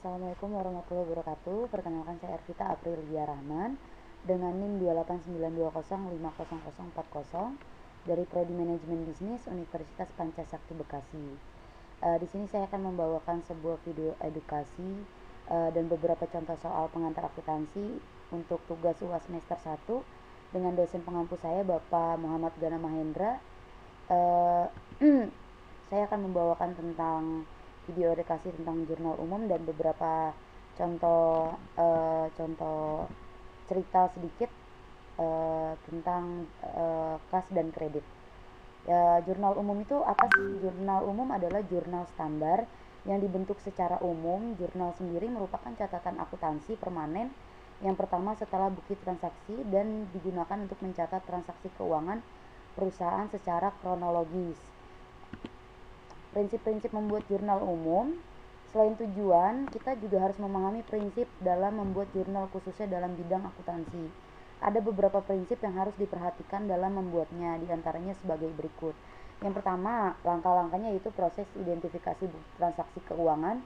Assalamualaikum warahmatullahi wabarakatuh. Perkenalkan, saya Ervita Aprilia Rahman dengan NIM 289205040 dari Prodi Manajemen Bisnis Universitas Pancasakti Bekasi. Di sini saya akan membawakan sebuah video edukasi dan beberapa contoh soal pengantar akuntansi untuk tugas UAS semester 1 dengan dosen pengampu saya Bapak Muhammad Gana Mahendra. Saya akan membawakan tentang video edukasi tentang jurnal umum dan beberapa contoh cerita sedikit tentang kas dan kredit. Jurnal umum itu apa sih? Jurnal umum adalah jurnal standar yang dibentuk secara umum. Jurnal sendiri merupakan catatan akuntansi permanen yang pertama setelah bukti transaksi dan digunakan untuk mencatat transaksi keuangan perusahaan secara kronologis. Prinsip-prinsip membuat jurnal umum, selain tujuan, kita juga harus memahami prinsip dalam membuat jurnal khususnya dalam bidang akuntansi. Ada beberapa prinsip yang harus diperhatikan dalam membuatnya, diantaranya sebagai berikut. Yang pertama, langkah-langkahnya yaitu proses identifikasi transaksi keuangan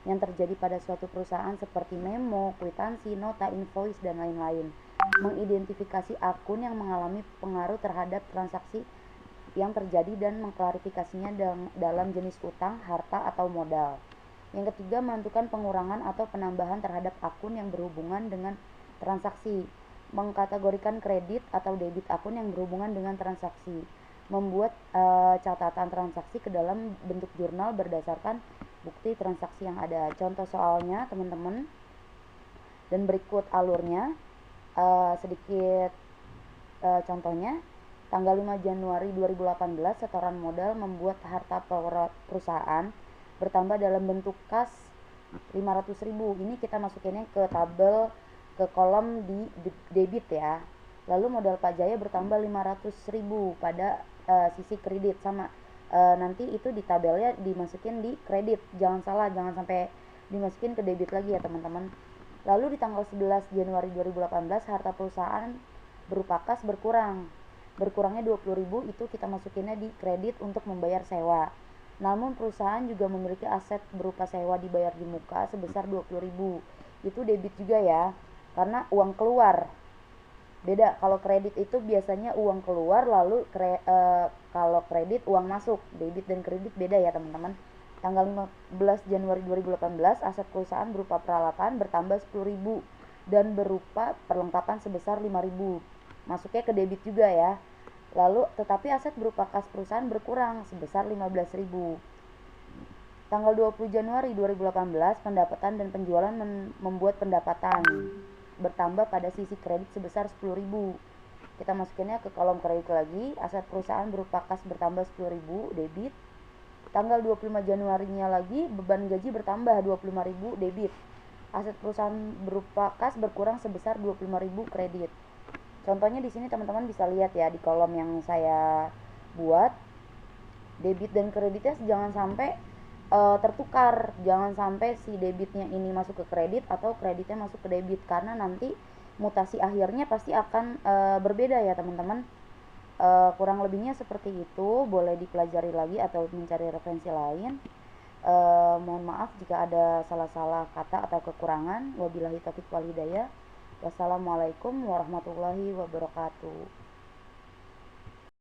yang terjadi pada suatu perusahaan seperti memo, kwitansi, nota, invoice, dan lain-lain. Mengidentifikasi akun yang mengalami pengaruh terhadap transaksi yang terjadi dan mengklarifikasinya dalam jenis utang, harta, atau modal. Yang ketiga, menentukan pengurangan atau penambahan terhadap akun yang berhubungan dengan transaksi. Mengkategorikan kredit atau debit akun yang berhubungan dengan transaksi. Membuat catatan transaksi ke dalam bentuk jurnal berdasarkan bukti transaksi yang ada. Contoh soalnya, teman-teman, dan berikut alurnya. Sedikit contohnya. Tanggal 5 Januari 2018, setoran modal membuat harta perusahaan bertambah dalam bentuk kas 500.000. Ini kita masukinnya ke tabel, ke kolom di debit ya. Lalu modal Pak Jaya bertambah 500.000 pada sisi kredit, sama nanti itu di tabelnya dimasukin di kredit. Jangan salah, jangan sampai dimasukin ke debit lagi ya teman-teman. Lalu di tanggal 11 Januari 2018, harta perusahaan berupa kas berkurangnya 20.000, itu kita masukinnya di kredit untuk membayar sewa. Namun perusahaan juga memiliki aset berupa sewa dibayar di muka sebesar 20.000. Itu debit juga ya, karena uang keluar. Beda, kalau kredit itu biasanya uang keluar, lalu kalau kredit uang masuk. Debit dan kredit beda ya teman-teman. Tanggal 15 Januari 2018, aset perusahaan berupa peralatan bertambah 10.000 dan berupa perlengkapan sebesar 5.000. Masuknya ke debit juga ya. Lalu tetapi aset berupa kas perusahaan berkurang sebesar 15.000. Tanggal 20 Januari 2018, pendapatan dan penjualan membuat pendapatan bertambah pada sisi kredit sebesar 10.000. Kita masukinnya ke kolom kredit lagi. Aset perusahaan berupa kas bertambah 10.000 debit. Tanggal 25 Januarinya lagi, beban gaji bertambah 25.000 debit. Aset perusahaan berupa kas berkurang sebesar 25.000 kredit. Contohnya di sini teman-teman bisa lihat ya di kolom yang saya buat. Debit dan kreditnya jangan sampai tertukar. Jangan sampai si debitnya ini masuk ke kredit atau kreditnya masuk ke debit, karena nanti mutasi akhirnya pasti akan berbeda ya teman-teman. Kurang lebihnya seperti itu. Boleh dipelajari lagi atau mencari referensi lain. Mohon maaf jika ada salah-salah kata atau kekurangan. Wabillahi taufiq wal hidayah. Wassalamualaikum warahmatullahi wabarakatuh.